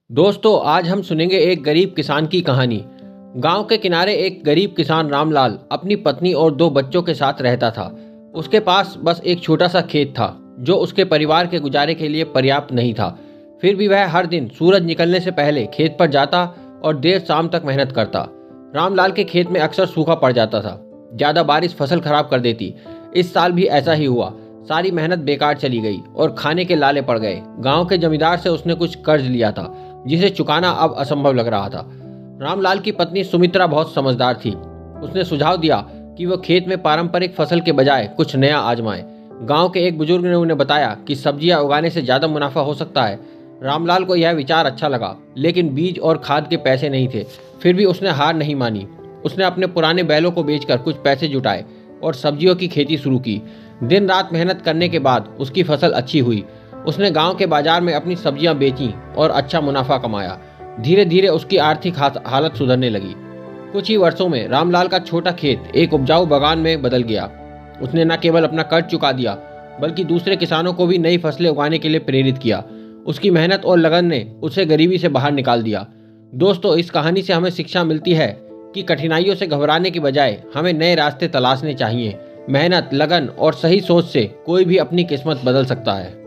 दोस्तों आज हम सुनेंगे एक गरीब किसान की कहानी। गांव के किनारे एक गरीब किसान रामलाल अपनी पत्नी और दो बच्चों के साथ रहता था। उसके पास बस एक छोटा सा खेत था जो उसके परिवार के गुजारे के लिए पर्याप्त नहीं था। फिर भी वह हर दिन सूरज निकलने से पहले खेत पर जाता और देर शाम तक मेहनत करता। रामलाल के खेत में अक्सर सूखा पड़ जाता था। ज्यादा बारिश फसल खराब कर देती। इस साल भी ऐसा ही हुआ। सारी मेहनत बेकार चली गई और खाने के लाले पड़ गए। गांव के जमींदार से उसने कुछ कर्ज लिया था जिसे चुकाना अब असंभव लग रहा था। रामलाल की पत्नी सुमित्रा बहुत समझदार थी। उसने सुझाव दिया कि वह खेत में पारंपरिक फसल के बजाय कुछ नया आजमाए। गांव के एक बुजुर्ग ने उन्हें बताया कि सब्जियां उगाने से ज्यादा मुनाफा हो सकता है। रामलाल को यह विचार अच्छा लगा, लेकिन बीज और खाद के पैसे नहीं थे। फिर भी उसने हार नहीं मानी। उसने अपने पुराने बैलों को बेचकर कुछ पैसे जुटाए और सब्जियों की खेती शुरू की। दिन रात मेहनत करने के बाद उसकी फसल अच्छी हुई। उसने गांव के बाजार में अपनी सब्जियां बेचीं और अच्छा मुनाफा कमाया। धीरे धीरे उसकी आर्थिक हालत सुधरने लगी। कुछ ही वर्षों में रामलाल का छोटा खेत एक उपजाऊ बागान में बदल गया। उसने न केवल अपना कर्ज चुका दिया, बल्कि दूसरे किसानों को भी नई फसलें उगाने के लिए प्रेरित किया। उसकी मेहनत और लगन ने उसे गरीबी से बाहर निकाल दिया। दोस्तों, इस कहानी से हमें शिक्षा मिलती है कि कठिनाइयों से घबराने की बजाय हमें नए रास्ते तलाशने चाहिए। मेहनत, लगन और सही सोच से कोई भी अपनी किस्मत बदल सकता है।